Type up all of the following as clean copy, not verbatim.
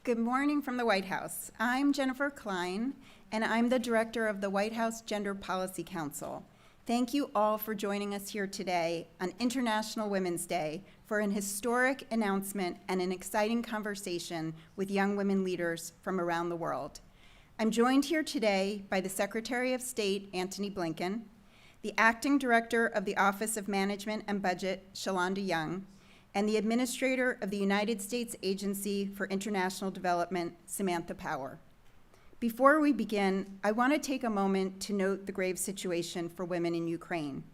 Good morning from the White House. I'm Jennifer Klein, and I'm the director of the White House Gender Policy Council. Thank you all for joining us here today on International Women's Day for an historic announcement and an exciting conversation with young women leaders from around the world. I'm joined here today by the Secretary of State, Antony Blinken, the Acting Director of the Office of Management and Budget, Shalonda Young, and the Administrator of the United States Agency for International Development, Samantha Power. Before we begin, I want to take a moment to note the grave situation for women in Ukraine.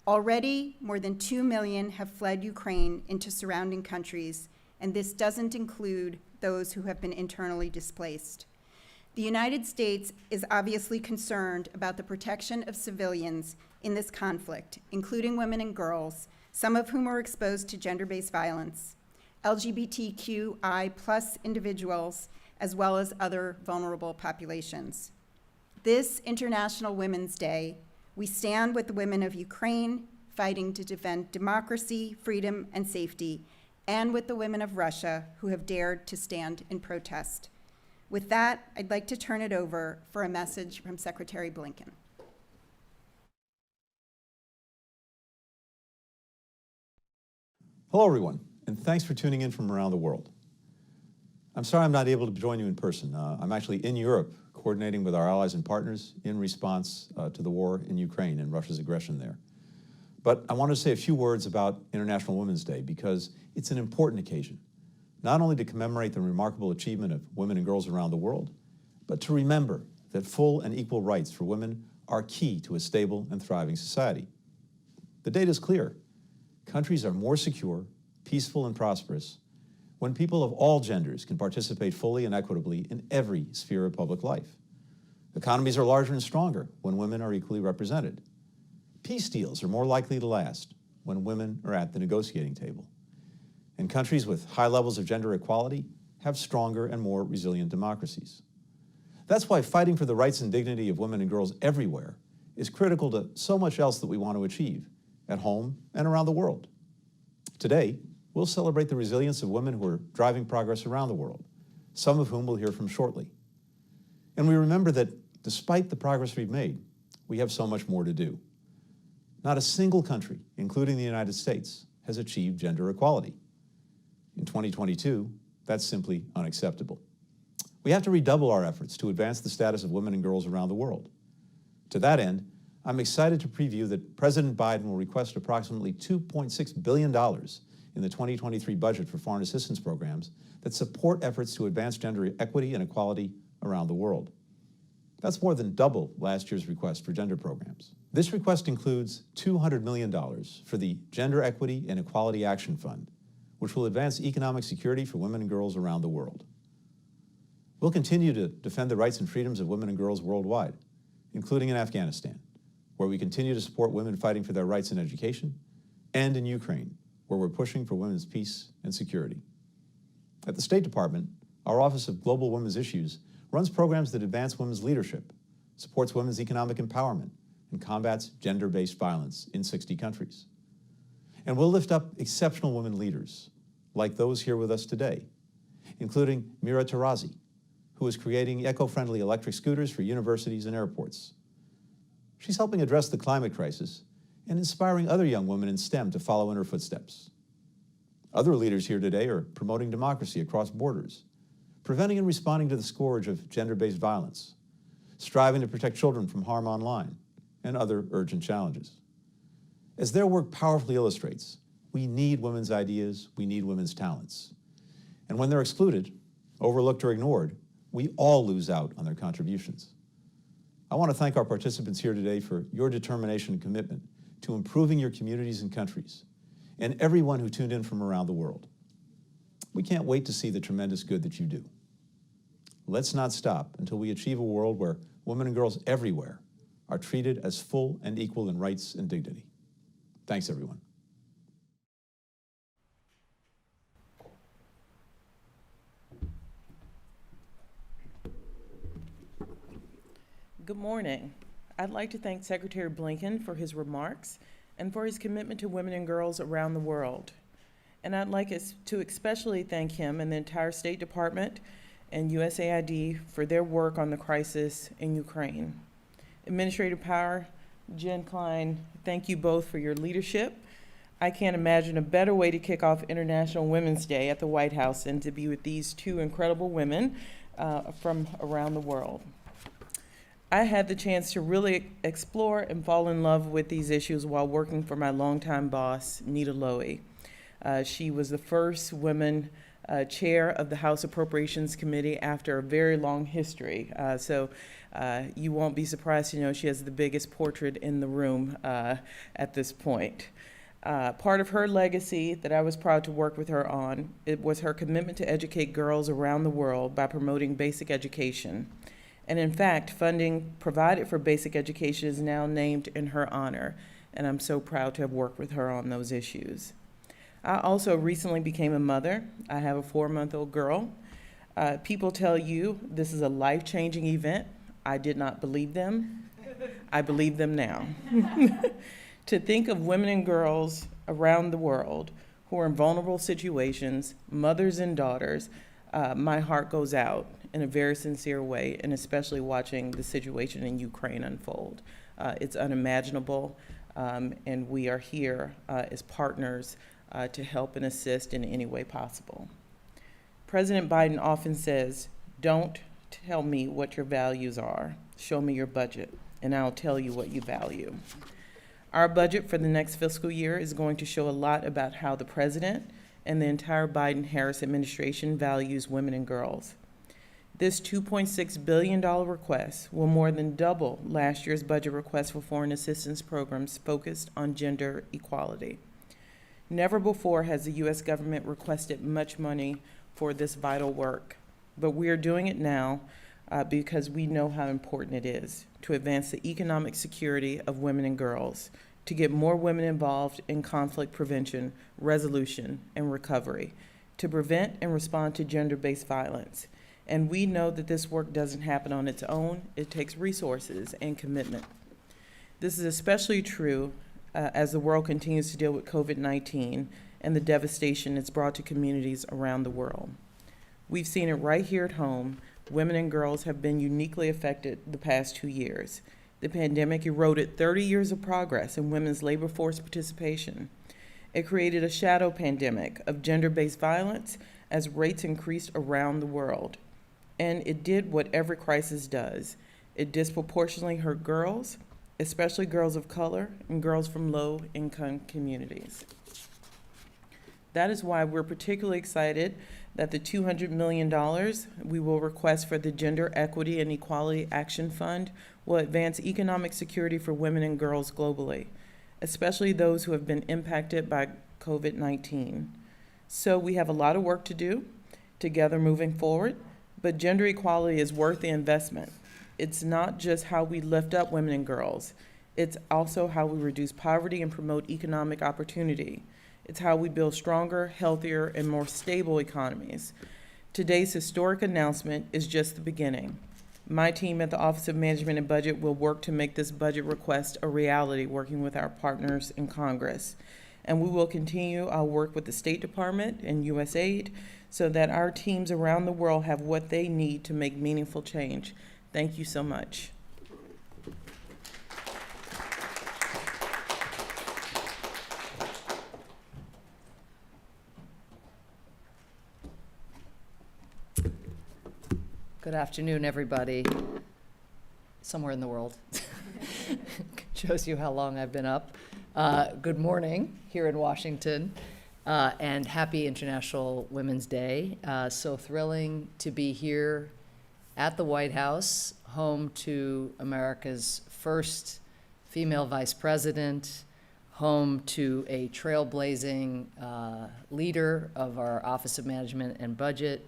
Already, more than 2 million have fled Ukraine into surrounding countries, and this doesn't include those who have been internally displaced. The United States is obviously concerned about the protection of civilians in this conflict, including women and girls, some of whom are exposed to gender-based violence, LGBTQI+ individuals, as well as other vulnerable populations. This International Women's Day, we stand with the women of Ukraine fighting to defend democracy, freedom, and safety, and with the women of Russia who have dared to stand in protest. With that, I'd like to turn it over for a message from Secretary Blinken. Hello, everyone, and thanks for tuning in from around the world. I'm sorry I'm not able to join you in person. I'm actually in Europe coordinating with our allies and partners in response to the war in Ukraine and Russia's aggression there. But I want to say a few words about International Women's Day because it's an important occasion, not only to commemorate the remarkable achievement of women and girls around the world, but to remember that full and equal rights for women are key to a stable and thriving society. The data is clear. Countries are more secure, peaceful, and prosperous when people of all genders can participate fully and equitably in every sphere of public life. Economies are larger and stronger when women are equally represented. Peace deals are more likely to last when women are at the negotiating table. And countries with high levels of gender equality have stronger and more resilient democracies. That's why fighting for the rights and dignity of women and girls everywhere is critical to so much else that we want to achieve at home and around the world. Today, we'll celebrate the resilience of women who are driving progress around the world, some of whom we'll hear from shortly. And we remember that despite the progress we've made, we have so much more to do. Not a single country, including the United States, has achieved gender equality. In 2022, that's simply unacceptable. We have to redouble our efforts to advance the status of women and girls around the world. To that end, I'm excited to preview that President Biden will request approximately $2.6 billion in the 2023 budget for foreign assistance programs that support efforts to advance gender equity and equality around the world. That's more than double last year's request for gender programs. This request includes $200 million for the Gender Equity and Equality Action Fund, which will advance economic security for women and girls around the world. We'll continue to defend the rights and freedoms of women and girls worldwide, including in Afghanistan, where we continue to support women fighting for their rights in education, and in Ukraine, where we're pushing for women's peace and security. At the State Department, our Office of Global Women's Issues runs programs that advance women's leadership, supports women's economic empowerment, and combats gender-based violence in 60 countries. And we'll lift up exceptional women leaders, like those here with us today, including Mira Taurazi, who is creating eco-friendly electric scooters for universities and airports. She's helping address the climate crisis and inspiring other young women in STEM to follow in her footsteps. Other leaders here today are promoting democracy across borders, preventing and responding to the scourge of gender-based violence, striving to protect children from harm online, and other urgent challenges. As their work powerfully illustrates, we need women's ideas, we need women's talents. And when they're excluded, overlooked, or ignored, we all lose out on their contributions. I want to thank our participants here today for your determination and commitment to improving your communities and countries, and everyone who tuned in from around the world. We can't wait to see the tremendous good that you do. Let's not stop until we achieve a world where women and girls everywhere are treated as full and equal in rights and dignity. Thanks, everyone. Good morning. I'd like to thank Secretary Blinken for his remarks and for his commitment to women and girls around the world. And I'd like us to especially thank him and the entire State Department and USAID for their work on the crisis in Ukraine. Administrative Power, Jen Klein, thank you both for your leadership. I can't imagine a better way to kick off International Women's Day at the White House than to be with these two incredible women from around the world. I had the chance to really explore and fall in love with these issues while working for my longtime boss, Nita Lowey. She was the first woman chair of the House Appropriations Committee after a very long history. So you won't be surprised to know she has the biggest portrait in the room at this point. Part of her legacy that I was proud to work with her on, it was her commitment to educate girls around the world by promoting basic education. And in fact, funding provided for basic education is now named in her honor, and I'm so proud to have worked with her on those issues. I also recently became a mother. I have a 4-month-old girl. People tell you this is a life-changing event. I did not believe them. I believe them now. To think of women and girls around the world who are in vulnerable situations, mothers and daughters, my heart goes out in a very sincere way, and especially watching the situation in Ukraine unfold. It's unimaginable, and we are here as partners to help and assist in any way possible. President Biden often says, "Don't tell me what your values are. Show me your budget, and I'll tell you what you value." Our budget for the next fiscal year is going to show a lot about how the president and the entire Biden-Harris administration values women and girls. This $2.6 billion request will more than double last year's budget request for foreign assistance programs focused on gender equality. Never before has the U.S. government requested much money for this vital work, but we are doing it now because we know how important it is to advance the economic security of women and girls, to get more women involved in conflict prevention, resolution, and recovery, to prevent and respond to gender-based violence. And we know that this work doesn't happen on its own. It takes resources and commitment. This is especially true as the world continues to deal with COVID-19 and the devastation it's brought to communities around the world. We've seen it right here at home. Women and girls have been uniquely affected the past 2 years. The pandemic eroded 30 years of progress in women's labor force participation. It created a shadow pandemic of gender-based violence as rates increased around the world. And it did what every crisis does. It disproportionately hurt girls, especially girls of color and girls from low-income communities. That is why we're particularly excited that the $200 million we will request for the Gender Equity and Equality Action Fund will advance economic security for women and girls globally, especially those who have been impacted by COVID-19. So we have a lot of work to do together moving forward, but gender equality is worth the investment. It's not just how we lift up women and girls. It's also how we reduce poverty and promote economic opportunity. It's how we build stronger, healthier, and more stable economies. Today's historic announcement is just the beginning. My team at the Office of Management and Budget will work to make this budget request a reality, working with our partners in Congress. And we will continue our work with the State Department and USAID so that our teams around the world have what they need to make meaningful change. Thank you so much. Good afternoon, everybody. Somewhere in the world. Shows you how long I've been up. Good morning here in Washington, and happy International Women's Day. So thrilling to be here at the White House, home to America's first female vice president, home to a trailblazing leader of our Office of Management and Budget,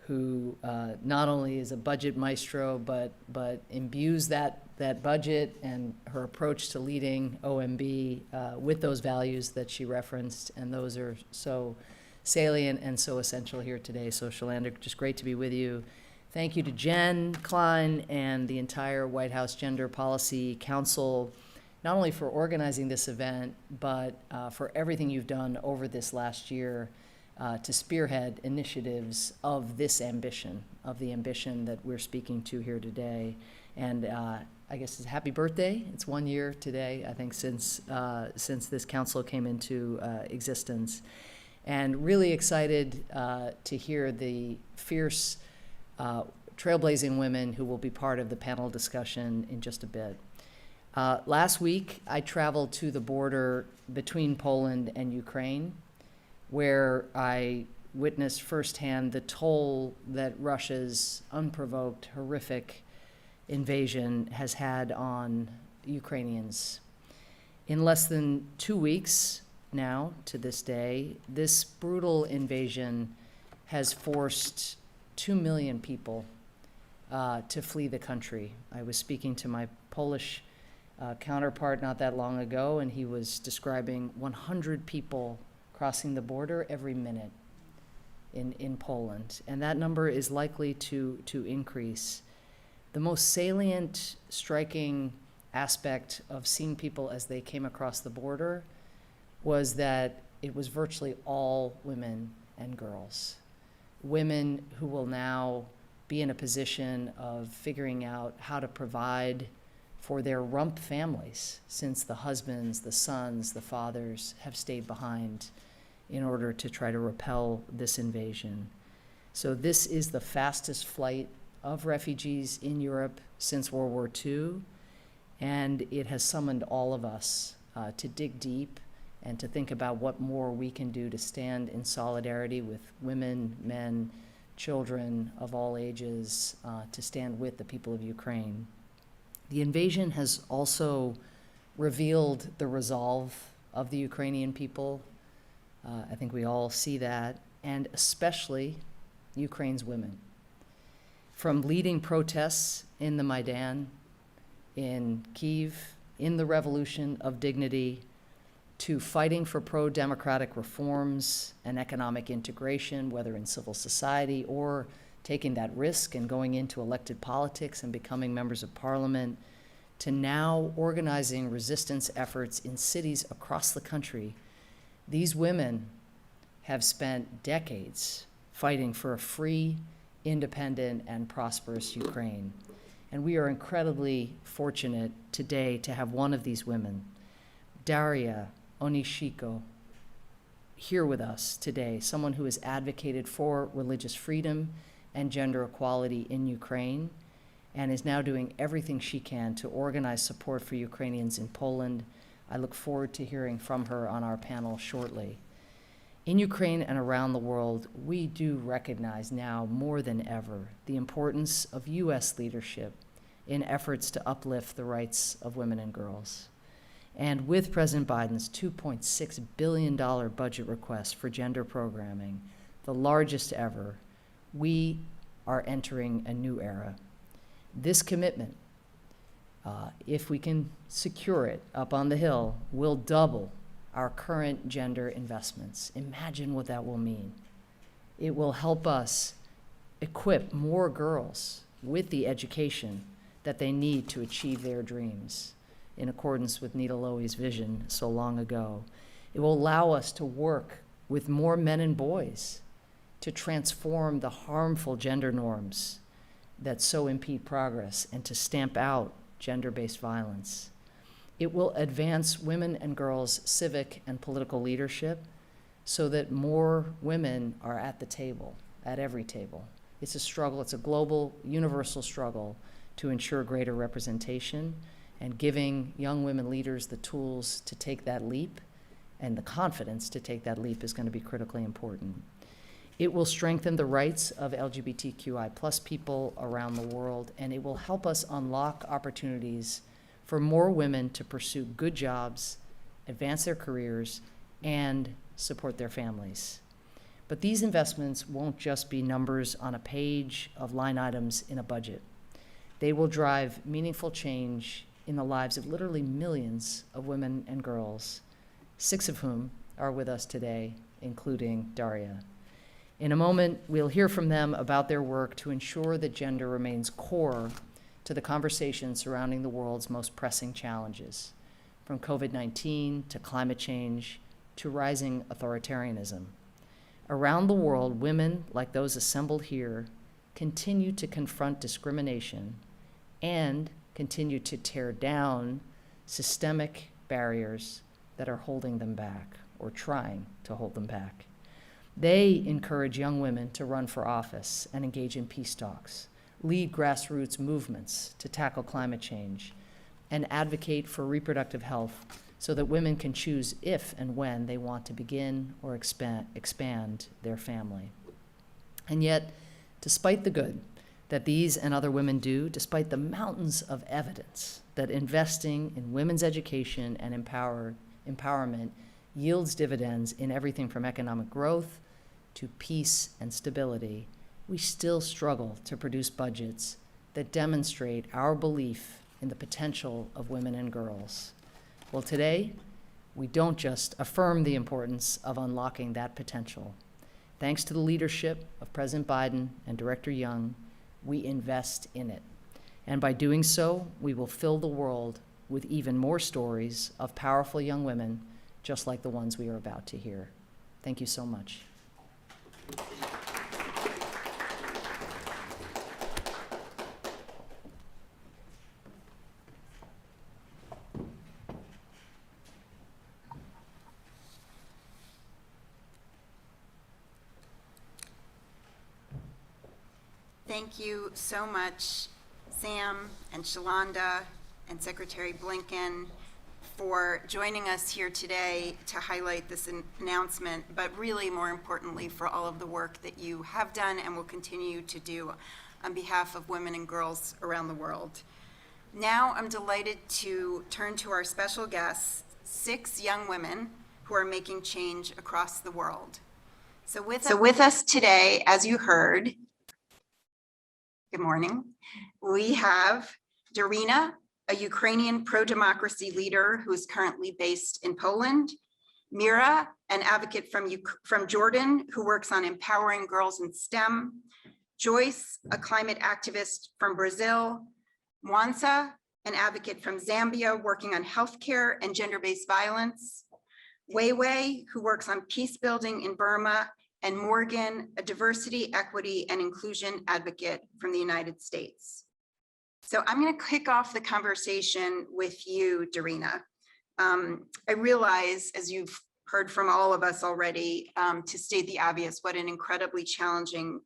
who not only is a budget maestro, but imbues that budget and her approach to leading OMB with those values that she referenced, and those are so salient and so essential here today. So Shalander, just great to be with you. Thank you to Jen Klein and the entire White House Gender Policy Council, not only for organizing this event, but for everything you've done over this last year to spearhead initiatives of this ambition, of the ambition that we're speaking to here today. And I guess it's happy birthday. It's 1 year today, I think, since this council came into existence. And really excited to hear the fierce, trailblazing women who will be part of the panel discussion in just a bit. Last week, I traveled to the border between Poland and Ukraine, where I witnessed firsthand the toll that Russia's unprovoked, horrific invasion has had on Ukrainians. In less than 2 weeks now, to this day, this brutal invasion has forced 2 million people to flee the country. I was speaking to my Polish counterpart not that long ago, and he was describing 100 people crossing the border every minute in Poland, and that number is likely to increase. The most salient, striking aspect of seeing people as they came across the border was that it was virtually all women and girls. Women who will now be in a position of figuring out how to provide for their rump families, since the husbands, the sons, the fathers have stayed behind in order to try to repel this invasion. So this is the fastest flight of refugees in Europe since World War II, and it has summoned all of us to dig deep and to think about what more we can do to stand in solidarity with women, men, children of all ages, to stand with the people of Ukraine. The invasion has also revealed the resolve of the Ukrainian people. I think we all see that, and especially Ukraine's women. From leading protests in the Maidan, in Kyiv, in the Revolution of Dignity, to fighting for pro-democratic reforms and economic integration, whether in civil society or taking that risk and going into elected politics and becoming members of parliament, to now organizing resistance efforts in cities across the country. These women have spent decades fighting for a free, independent, and prosperous Ukraine. And we are incredibly fortunate today to have one of these women, Daria Onishiko, here with us today, someone who has advocated for religious freedom and gender equality in Ukraine, and is now doing everything she can to organize support for Ukrainians in Poland. I look forward to hearing from her on our panel shortly. In Ukraine and around the world, we do recognize now more than ever the importance of U.S. leadership in efforts to uplift the rights of women and girls. And with President Biden's $2.6 billion budget request for gender programming, the largest ever, we are entering a new era. This commitment, if we can secure it up on the Hill, will double our current gender investments. Imagine what that will mean. It will help us equip more girls with the education that they need to achieve their dreams, in accordance with Nita Lowey's vision so long ago. It will allow us to work with more men and boys to transform the harmful gender norms that so impede progress and to stamp out gender-based violence. It will advance women and girls' civic and political leadership so that more women are at the table, at every table. It's a struggle, it's a global, universal struggle to ensure greater representation, and giving young women leaders the tools to take that leap and the confidence to take that leap is going to be critically important. It will strengthen the rights of LGBTQI+ people around the world, and it will help us unlock opportunities for more women to pursue good jobs, advance their careers, and support their families. But these investments won't just be numbers on a page of line items in a budget. They will drive meaningful change in the lives of literally millions of women and girls, 6 of whom are with us today, including Daria. In a moment, we'll hear from them about their work to ensure that gender remains core to the conversation surrounding the world's most pressing challenges, from COVID-19 to climate change to rising authoritarianism. Around the world, women like those assembled here continue to confront discrimination and continue to tear down systemic barriers that are holding them back or trying to hold them back. They encourage young women to run for office and engage in peace talks, lead grassroots movements to tackle climate change, and advocate for reproductive health so that women can choose if and when they want to begin or expand their family. And yet, despite the good that these and other women do, despite the mountains of evidence that investing in women's education and empowerment yields dividends in everything from economic growth to peace and stability, we still struggle to produce budgets that demonstrate our belief in the potential of women and girls. Well, today, we don't just affirm the importance of unlocking that potential. Thanks to the leadership of President Biden and Director Young, we invest in it. And by doing so, we will fill the world with even more stories of powerful young women, just like the ones we are about to hear. Thank you so much. Thank you so much, Sam and Shalonda and Secretary Blinken, for joining us here today to highlight this announcement, but really more importantly for all of the work that you have done and will continue to do on behalf of women and girls around the world. Now I'm delighted to turn to our special guests, 6 young women who are making change across the world. So with us today, as you heard, good morning, we have Darina, a Ukrainian pro-democracy leader who is currently based in Poland, Mira, an advocate from Jordan who works on empowering girls in STEM, Joyce, a climate activist from Brazil, Mwansa, an advocate from Zambia working on healthcare and gender-based violence, Weiwei, who works on peace building in Burma, and Morgan, a diversity, equity, and inclusion advocate from the United States. So I'm going to kick off the conversation with you, Darina. I realize, as you've heard from all of us already, to state the obvious, what an incredibly challenging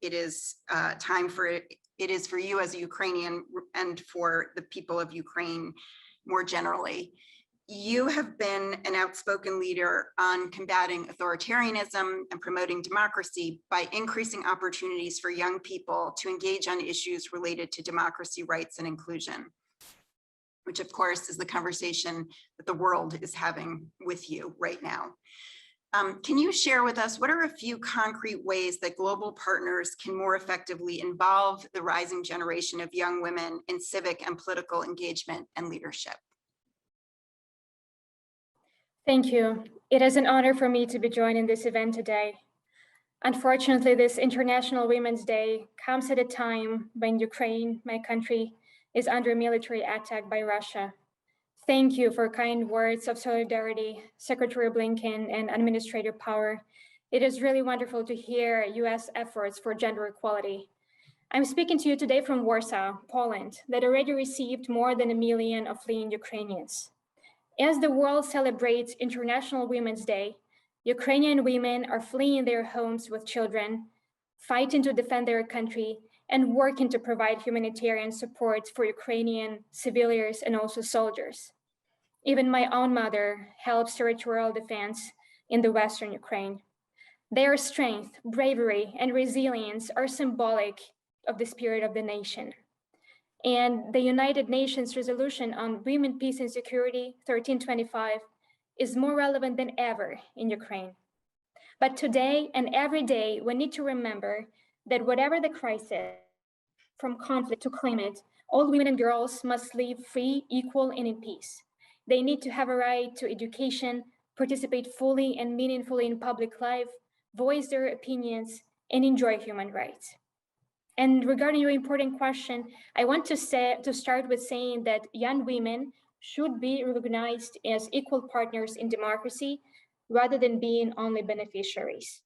time it is for you as a Ukrainian and for the people of Ukraine more generally. You have been an outspoken leader on combating authoritarianism and promoting democracy by increasing opportunities for young people to engage on issues related to democracy, rights, and inclusion, which of course is the conversation that the world is having with you right now. Can you share with us what are a few concrete ways that global partners can more effectively involve the rising generation of young women in civic and political engagement and leadership? Thank you. It is an honor for me to be joining this event today. Unfortunately, this International Women's Day comes at a time when Ukraine, my country, is under military attack by Russia. Thank you for kind words of solidarity, Secretary Blinken and Administrator Power. It is really wonderful to hear US efforts for gender equality. I'm speaking to you today from Warsaw, Poland, that already received more than 1 million of fleeing Ukrainians. As the world celebrates International Women's Day, Ukrainian women are fleeing their homes with children, fighting to defend their country, and working to provide humanitarian support for Ukrainian civilians and also soldiers. Even my own mother helps territorial defense in the Western Ukraine. Their strength, bravery, and resilience are symbolic of the spirit of the nation. And the United Nations Resolution on Women, Peace, and Security 1325 is more relevant than ever in Ukraine. But today and every day, we need to remember that whatever the crisis, from conflict to climate, all women and girls must live free, equal, and in peace. They need to have a right to education, participate fully and meaningfully in public life, voice their opinions, and enjoy human rights. And regarding your important question, I want to start with saying that young women should be recognized as equal partners in democracy rather than being only beneficiaries.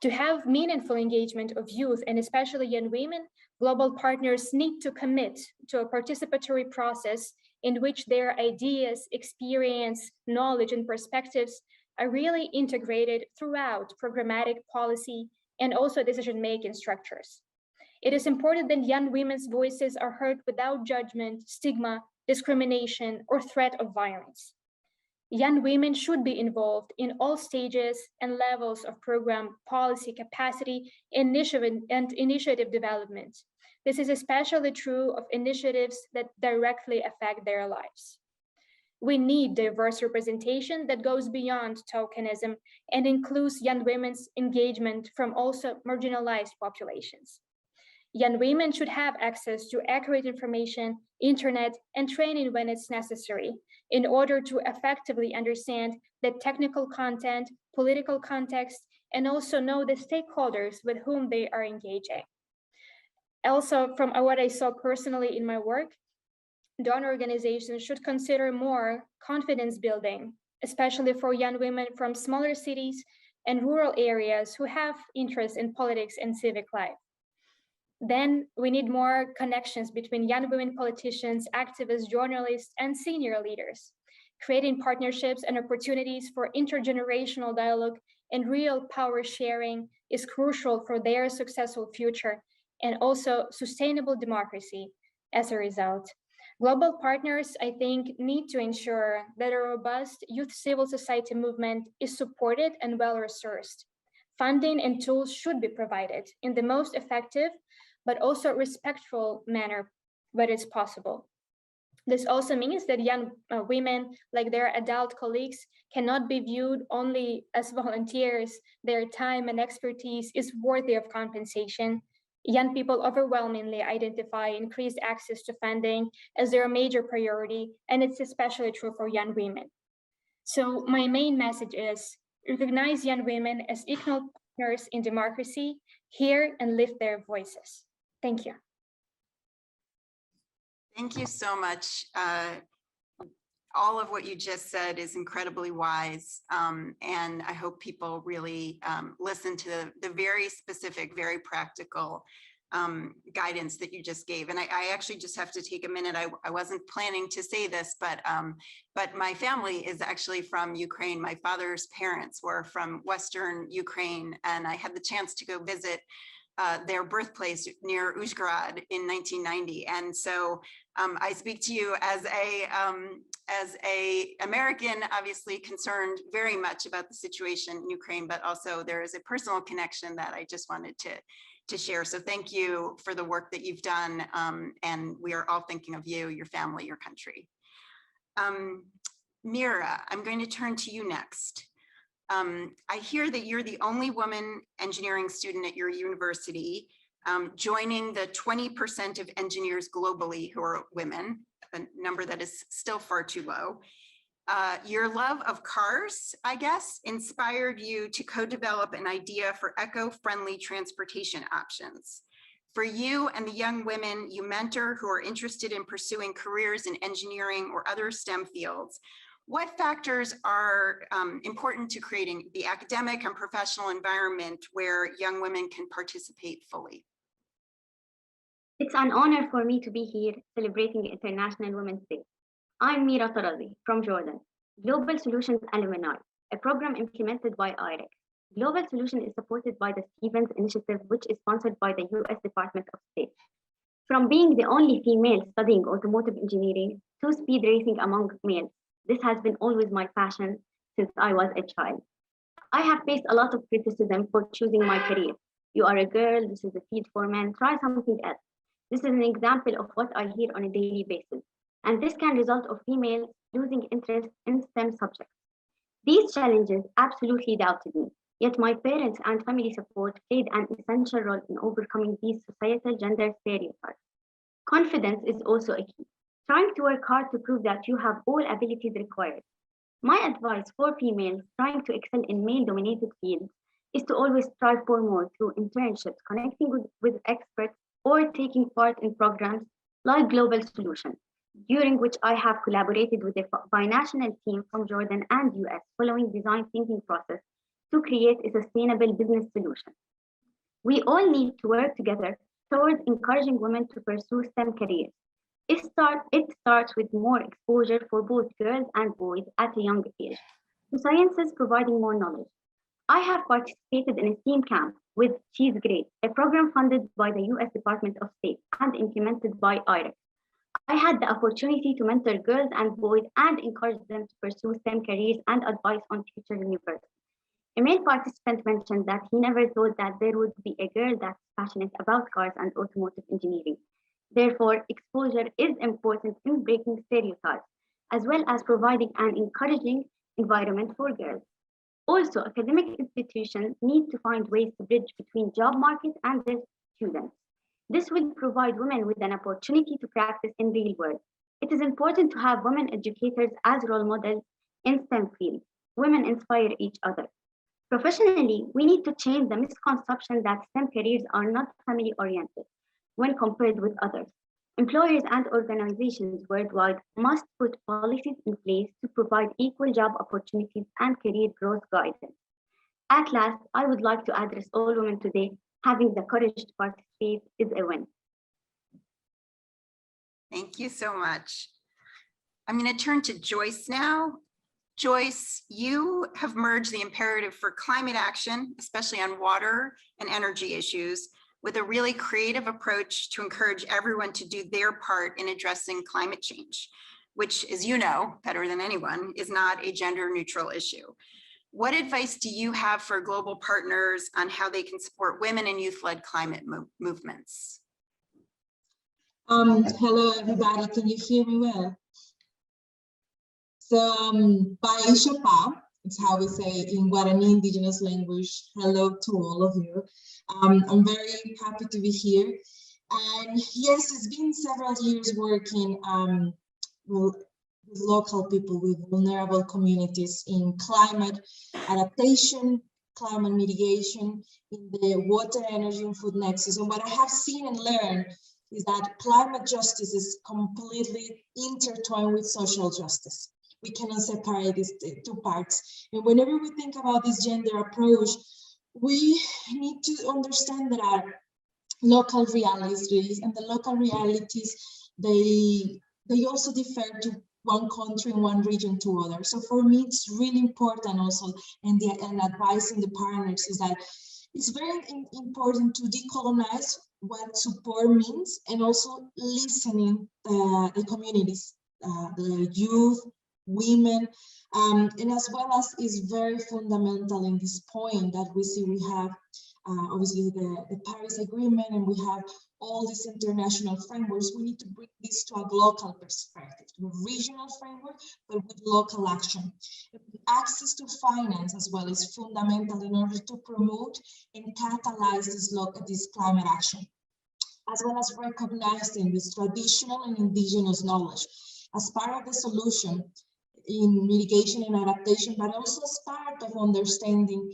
To have meaningful engagement of youth and especially young women, global partners need to commit to a participatory process in which their ideas, experience, knowledge, and perspectives are really integrated throughout programmatic policy and also decision-making structures. It is important that young women's voices are heard without judgment, stigma, discrimination, or threat of violence. Young women should be involved in all stages and levels of program, policy, capacity, and initiative development. This is especially true of initiatives that directly affect their lives. We need diverse representation that goes beyond tokenism and includes young women's engagement from also marginalized populations. Young women should have access to accurate information, internet, and training when it's necessary in order to effectively understand the technical content, political context, and also know the stakeholders with whom they are engaging. Also, from what I saw personally in my work, donor organizations should consider more confidence building, especially for young women from smaller cities and rural areas who have interest in politics and civic life. Then we need more connections between young women politicians, activists, journalists, and senior leaders. Creating partnerships and opportunities for intergenerational dialogue and real power sharing is crucial for their successful future and also sustainable democracy as a result. Global partners, I think, need to ensure that a robust youth civil society movement is supported and well-resourced. Funding and tools should be provided in the most effective but also respectful manner where it's possible. This also means that young women, like their adult colleagues, cannot be viewed only as volunteers. Their time and expertise is worthy of compensation. Young people overwhelmingly identify increased access to funding as their major priority, and it's especially true for young women. So my main message is recognize young women as equal partners in democracy, hear and lift their voices. Thank you. Thank you so much. All of what you just said is incredibly wise. And I hope people really listen to the very specific, very practical guidance that you just gave. And I actually just have to take a minute. I wasn't planning to say this, but my family is actually from Ukraine. My father's parents were from Western Ukraine, and I had the chance to go visit their birthplace near Uzhhorod in 1990. And so I speak to you as a American, obviously concerned very much about the situation in Ukraine, but also there is a personal connection that I just wanted to share. So thank you for the work that you've done. And we are all thinking of you, your family, your country. Mira, I'm going to turn to you next. I hear that you're the only woman engineering student at your university, joining the 20% of engineers globally who are women, a number that is still far too low. Your love of cars, I guess, inspired you to co-develop an idea for eco-friendly transportation options. For you and the young women you mentor who are interested in pursuing careers in engineering or other STEM fields, what factors are important to creating the academic and professional environment where young women can participate fully? It's an honor for me to be here celebrating International Women's Day. I'm Mira Tarazi from Jordan, Global Solutions Alumni, a program implemented by IREX. Global Solution is supported by the Stevens Initiative, which is sponsored by the US Department of State. From being the only female studying automotive engineering to speed racing among males, this has been always my passion since I was a child. I have faced a lot of criticism for choosing my career. You are a girl, this is a field for men, try something else. This is an example of what I hear on a daily basis. And this can result of females losing interest in STEM subjects. These challenges absolutely doubted me, yet my parents and family support played an essential role in overcoming these societal gender stereotypes. Confidence is also a key. Trying to work hard to prove that you have all abilities required. My advice for females trying to excel in male-dominated fields is to always strive for more through internships, connecting with experts, or taking part in programs like Global Solution, during which I have collaborated with a binational team from Jordan and US following design thinking process to create a sustainable business solution. We all need to work together towards encouraging women to pursue STEM careers. It starts with more exposure for both girls and boys at a young age to sciences, providing more knowledge. I have participated in a STEAM camp with She's Great, a program funded by the US Department of State and implemented by IREC. I had the opportunity to mentor girls and boys and encourage them to pursue STEM careers and advice on future universities. A male participant mentioned that he never thought that there would be a girl that's passionate about cars and automotive engineering. Therefore, exposure is important in breaking stereotypes, as well as providing an encouraging environment for girls. Also, academic institutions need to find ways to bridge between job market and their students. This will provide women with an opportunity to practice in real world. It is important to have women educators as role models in STEM fields. Women inspire each other. Professionally, we need to change the misconception that STEM careers are not family-oriented when compared with others. Employers and organizations worldwide must put policies in place to provide equal job opportunities and career growth guidance. At last, I would like to address all women today. Having the courage to participate is a win. Thank you so much. I'm going to turn to Joyce now. Joyce, you have merged the imperative for climate action, especially on water and energy issues, with a really creative approach to encourage everyone to do their part in addressing climate change, which, as you know better than anyone, is not a gender neutral issue. What advice do you have for global partners on how they can support women and youth-led climate movements? Hello, everybody. Can you hear me well? So, Bai Shapa, it's how we say in Guarani indigenous language. Hello to all of you. I'm very happy to be here. And yes, it's been several years working with local people, with vulnerable communities in climate adaptation, climate mitigation, in the water, energy, and food nexus. And what I have seen and learned is that climate justice is completely intertwined with social justice. We cannot separate these two parts. And whenever we think about this gender approach, we need to understand there are local realities, and the local realities, they also differ to one country and one region to other. So for me, it's really important also, and advising the partners is that it's very important to decolonize what support means, and also listening the communities, the youth, women, and as well as is very fundamental in this point that we see we have obviously the Paris Agreement, and we have all these international frameworks. We need to bring this to a local perspective, to a regional framework, but with local action. Access to finance as well is fundamental in order to promote and catalyze this climate action, as well as recognizing this traditional and indigenous knowledge as part of the solution in mitigation and adaptation, but also as part of understanding,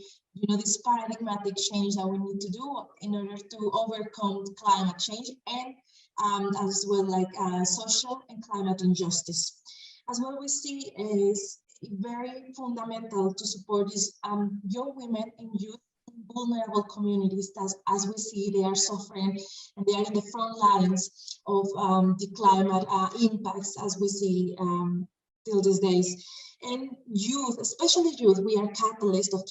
this paradigmatic change that we need to do in order to overcome climate change, and as well like social and climate injustice. As well, we see is very fundamental to support these young women and youth in vulnerable communities that, as we see, they are suffering and they are in the front lines of the climate impacts, as we see till these days. And youth, especially youth, we are catalysts of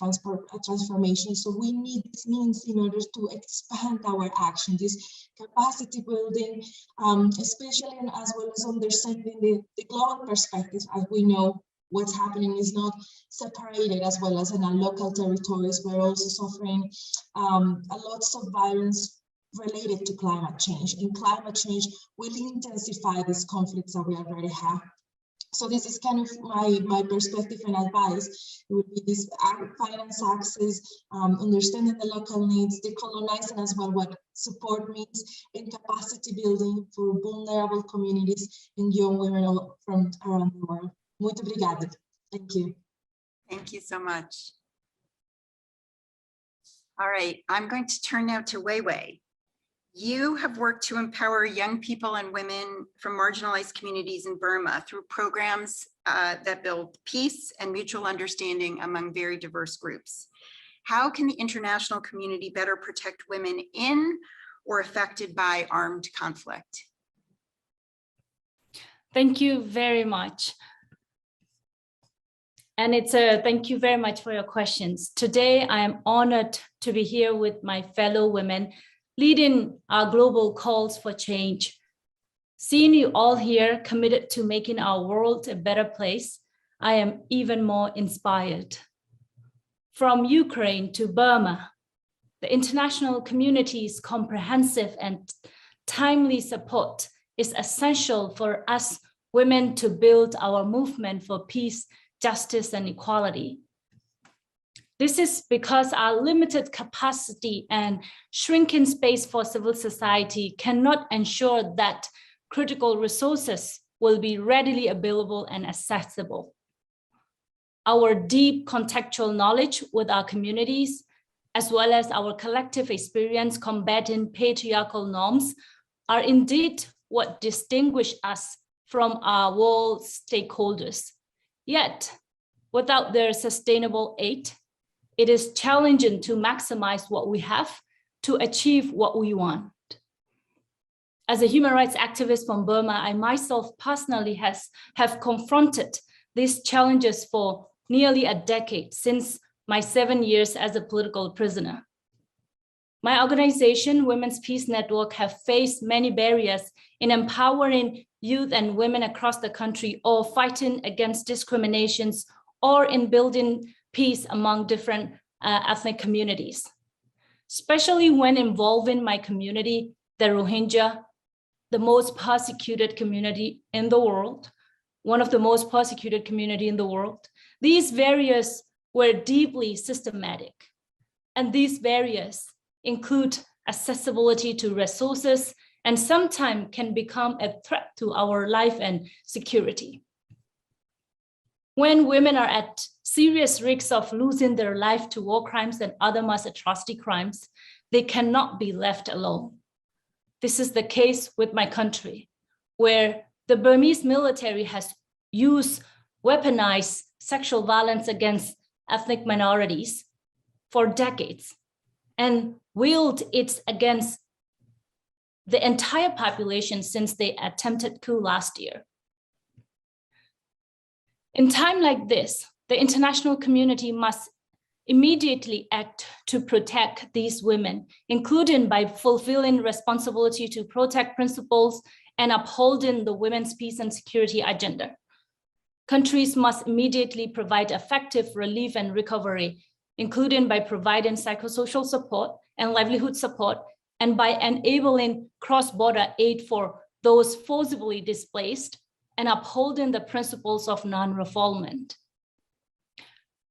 transformation. So we need these means in order to expand our action, this capacity building, especially and as well as understanding the global perspective. As we know, what's happening is not separated, as well as in our local territories. We're also suffering a lots of violence related to climate change. And climate change will intensify these conflicts that we already have. So this is kind of my perspective and advice. It would be this finance access, understanding the local needs, decolonizing as well what support means, and capacity building for vulnerable communities and young women from around the world. Muito obrigada. Thank you. Thank you so much. All right, I'm going to turn now to Weiwei. You have worked to empower young people and women from marginalized communities in Burma through programs that build peace and mutual understanding among very diverse groups. how can the international community better protect women in or affected by armed conflict? Thank you very much. And thank you very much for your questions. Today, I am honored to be here with my fellow women, leading our global calls for change. Seeing you all here committed to making our world a better place, I am even more inspired. From Ukraine to Burma, the international community's comprehensive and timely support is essential for us women to build our movement for peace, justice, and equality. This is because our limited capacity and shrinking space for civil society cannot ensure that critical resources will be readily available and accessible. Our deep contextual knowledge with our communities, as well as our collective experience combating patriarchal norms, are indeed what distinguish us from our world stakeholders. Yet, without their sustainable aid, it is challenging to maximize what we have to achieve what we want. As a human rights activist from Burma, I myself personally have confronted these challenges for nearly a decade since my 7 years as a political prisoner. My organization, Women's Peace Network, have faced many barriers in empowering youth and women across the country, or fighting against discriminations, or in building peace among different ethnic communities, especially when involving my community, the Rohingya, the most persecuted community in the world, one of the most persecuted community in the world. These barriers were deeply systematic, and these barriers include accessibility to resources and sometimes can become a threat to our life and security. When women are at serious risk of losing their life to war crimes and other mass atrocity crimes, they cannot be left alone. This is the case with my country, where the Burmese military has used weaponized sexual violence against ethnic minorities for decades and wielded it against the entire population since they attempted coup last year. In time like this, the international community must immediately act to protect these women, including by fulfilling responsibility to protect principles and upholding the women's peace and security agenda. Countries must immediately provide effective relief and recovery, including by providing psychosocial support and livelihood support, and by enabling cross-border aid for those forcibly displaced and upholding the principles of non-refoulement.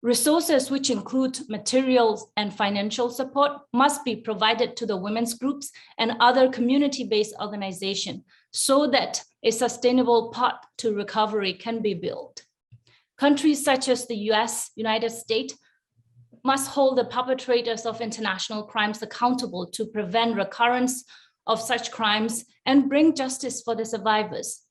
Resources, which include materials and financial support, must be provided to the women's groups and other community-based organizations so that a sustainable path to recovery can be built. Countries such as the US, United States, must hold the perpetrators of international crimes accountable to prevent recurrence of such crimes and bring justice for the survivors.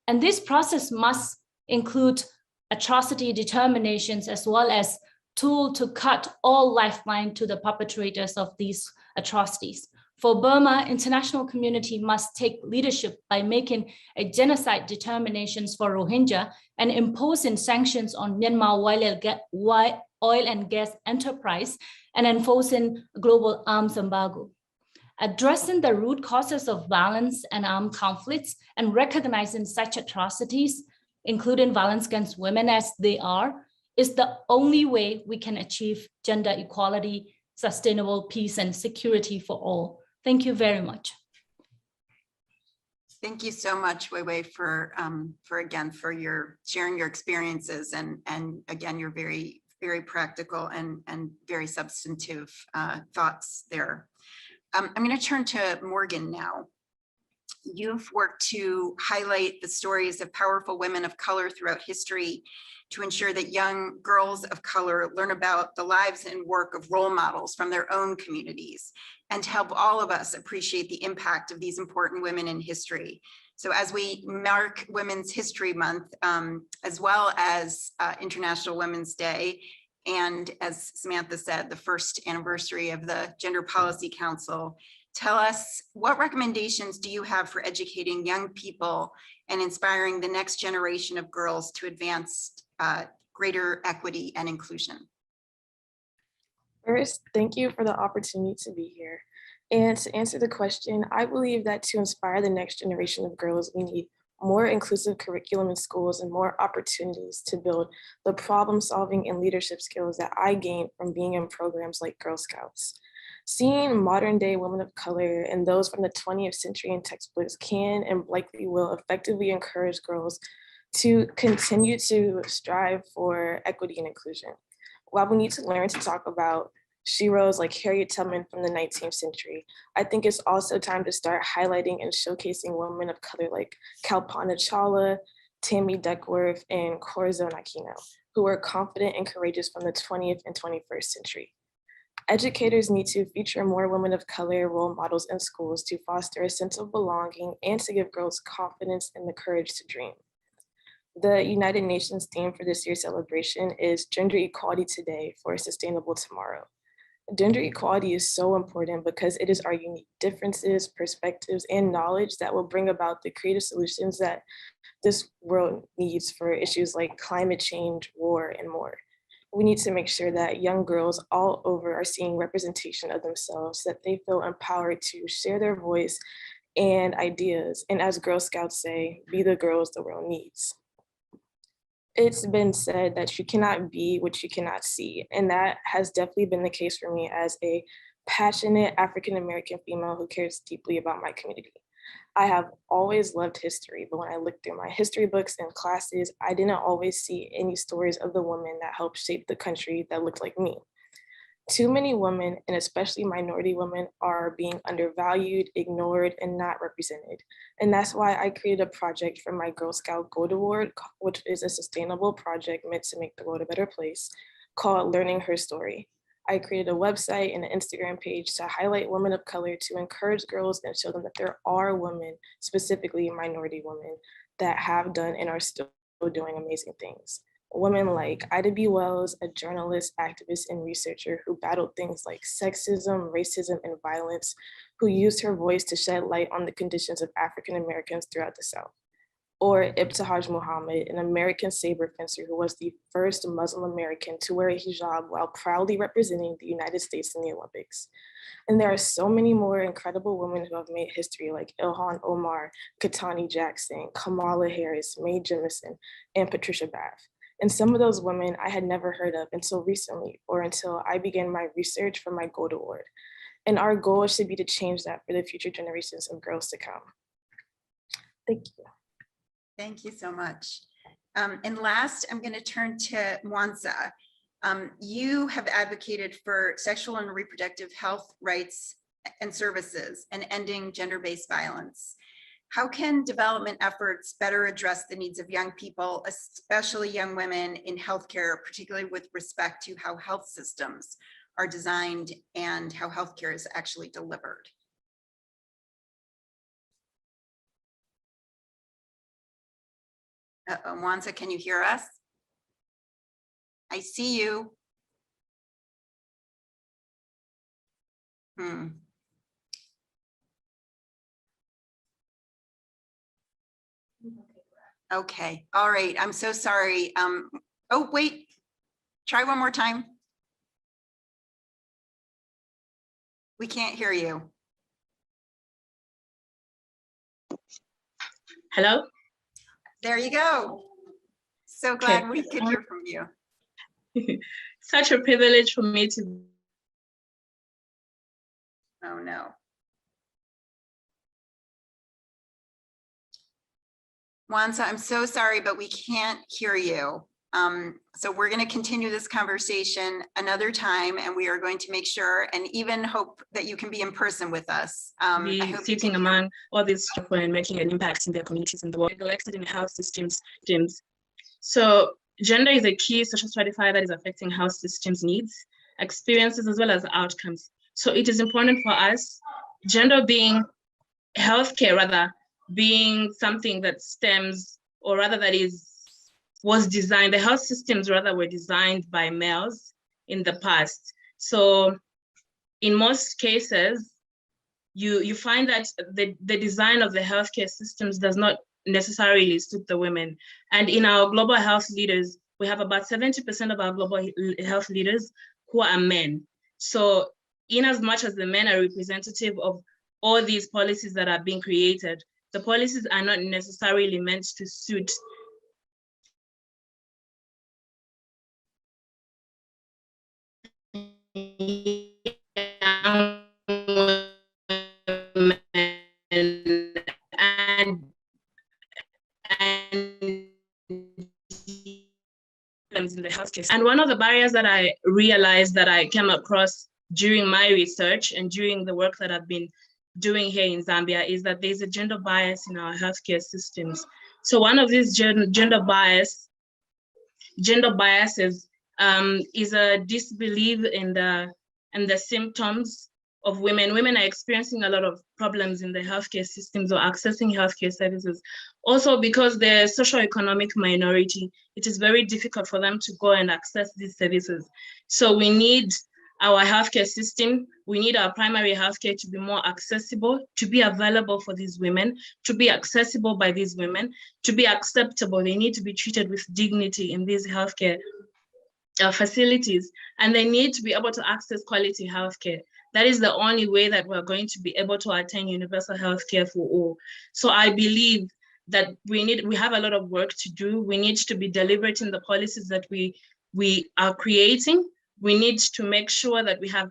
And this process must include atrocity determinations as well as tools to cut all lifeline to the perpetrators of these atrocities. For Burma, international community must take leadership by making a genocide determinations for Rohingya and imposing sanctions on Myanmar oil and gas enterprise and enforcing global arms embargo. Addressing the root causes of violence and armed conflicts and recognizing such atrocities, including violence against women as they are, is the only way we can achieve gender equality, sustainable peace and security for all. Thank you very much. Thank you so much, Weiwei, for your sharing your experiences and again, your very practical and very substantive thoughts there. I'm going to turn to Morgan now. You've worked to highlight the stories of powerful women of color throughout history to ensure that young girls of color learn about the lives and work of role models from their own communities, and to help all of us appreciate the impact of these important women in history. So as we mark Women's History Month, as well as International Women's Day, and as Samantha said, the first anniversary of the Gender Policy Council. Tell us, what recommendations do you have for educating young people and inspiring the next generation of girls to advance greater equity and inclusion? First, thank you for the opportunity to be here. And to answer the question, I believe that to inspire the next generation of girls, we need more inclusive curriculum in schools and more opportunities to build the problem solving and leadership skills that I gained from being in programs like Girl Scouts. Seeing modern day women of color and those from the 20th century in textbooks can and likely will effectively encourage girls to continue to strive for equity and inclusion. While we need to learn to talk about sheroes like Harriet Tubman from the 19th century, I think it's also time to start highlighting and showcasing women of color like Kalpana Chawla, Tammy Duckworth, and Corazon Aquino, who were confident and courageous from the 20th and 21st century. Educators need to feature more women of color role models in schools to foster a sense of belonging and to give girls confidence and the courage to dream. The United Nations theme for this year's celebration is Gender Equality Today for a Sustainable Tomorrow. Gender equality is so important because it is our unique differences, perspectives, and knowledge that will bring about the creative solutions that this world needs for issues like climate change, war, and more. We need to make sure that young girls all over are seeing representation of themselves, so that they feel empowered to share their voice and ideas, and as Girl Scouts say, be the girls the world needs. It's been said that you cannot be what you cannot see, and that has definitely been the case for me as a passionate African-American female who cares deeply about my community. I have always loved history, but when I looked through my history books and classes, I didn't always see any stories of the women that helped shape the country that looked like me. Too many women, and especially minority women, are being undervalued, ignored, and not represented. And that's why I created a project for my Girl Scout Gold Award, which is a sustainable project meant to make the world a better place, called Learning Her Story. I created a website and an Instagram page to highlight women of color to encourage girls and show them that there are women, specifically minority women, that have done and are still doing amazing things. Women like Ida B. Wells, a journalist, activist, and researcher who battled things like sexism, racism, and violence, who used her voice to shed light on the conditions of African Americans throughout the South. Or Ibtihaj Muhammad, an American saber fencer who was the first Muslim American to wear a hijab while proudly representing the United States in the Olympics. And there are so many more incredible women who have made history, like Ilhan Omar, Katani Jackson, Kamala Harris, Mae Jemison, and Patricia Bath. And some of those women I had never heard of until recently, or until I began my research for my Gold Award. And our goal should be to change that for the future generations of girls to come. Thank you. Thank you so much. And last, I'm going to turn to Mwanza. You have advocated for sexual and reproductive health rights and services and ending gender-based violence. How can development efforts better address the needs of young people, especially young women in healthcare, particularly with respect to how health systems are designed and how healthcare is actually delivered? Mwanza, can you hear us? I see you. Okay, all right, I'm so sorry. Oh, wait, try one more time. We can't hear you. Hello? There you go. So glad we could hear from you. Such a privilege for me to. Oh no. Mwanza, I'm so sorry, but we can't hear you. So we're going to continue this conversation another time, and we are going to make sure and even hope that you can be in person with us. I hope sitting among all these people and making an impact in their communities in the world, neglected in health systems. So gender is a key social stratifier that is affecting health systems needs, experiences, as well as outcomes. So it is important for us, gender being healthcare, rather, being something that stems, or rather that was designed, the health systems rather were designed by males in the past. So in most cases, you find that the design of the healthcare systems does not necessarily suit the women. And in our global health leaders, we have about 70% of our global health leaders who are men. So in as much as the men are representative of all these policies that are being created, the policies are not necessarily meant to suit in the healthcare. And one of the barriers that I realized that I came across during my research and during the work that I've been doing here in Zambia is that there's a gender bias in our healthcare systems. So one of these gender biases is a disbelief in the symptoms of women. Women are experiencing a lot of problems in the healthcare systems or accessing healthcare services. Also, because they're socioeconomic minority, it is very difficult for them to go and access these services. So we need our healthcare system, we need our primary healthcare to be more accessible, to be available for these women, to be accessible by these women, to be acceptable. They need to be treated with dignity in these healthcare facilities, and they need to be able to access quality healthcare. That is the only way that we're going to be able to attain universal healthcare for all. So I believe that we have a lot of work to do. We need to be deliberate in the policies that we are creating. We need to make sure that we have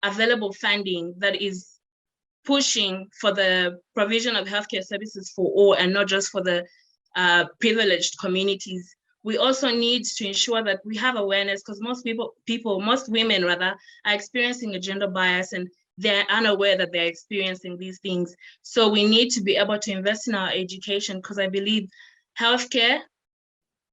available funding that is pushing for the provision of healthcare services for all and not just for the privileged communities. We also need to ensure that we have awareness, because most women rather, are experiencing a gender bias and they're unaware that they're experiencing these things. So we need to be able to invest in our education, because I believe healthcare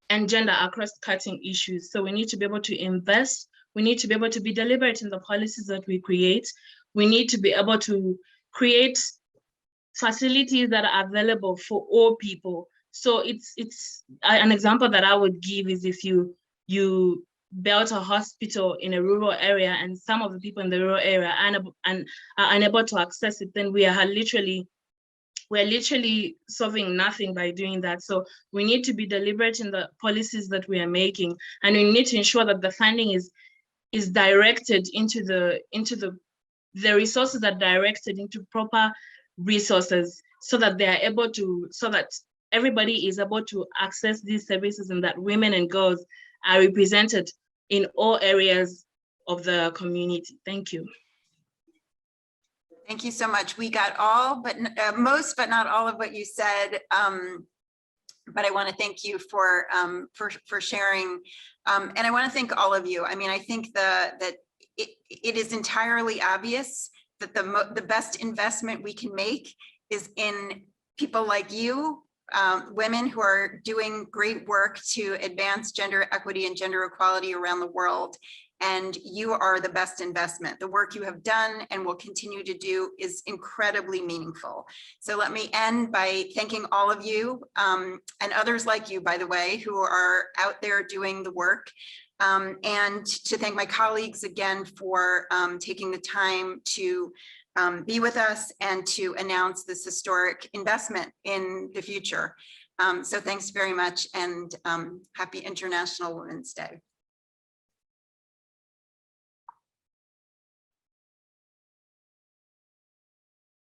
and gender are cross-cutting issues. So we need to be able to invest. We need to be able to be deliberate in the policies that we create. We need to be able to create facilities that are available for all people. So it's an example that I would give is if you built a hospital in a rural area and some of the people in the rural area are unable to access it, then we're literally solving nothing by doing that. So we need to be deliberate in the policies that we are making, and we need to ensure that the funding is directed into the resources are directed into proper resources, so that everybody is able to access these services, and that women and girls are represented in all areas of the community. Thank you. Thank you so much. We got all, but most, but not all of what you said. But I want to thank you for sharing, and I want to thank all of you. I mean, I think that it is entirely obvious that the best investment we can make is in people like you, women who are doing great work to advance gender equity and gender equality around the world. And you are the best investment. The work you have done and will continue to do is incredibly meaningful. So let me end by thanking all of you and others like you, by the way, who are out there doing the work. And to thank my colleagues again for taking the time to be with us and to announce this historic investment in the future. So thanks very much, and happy International Women's Day.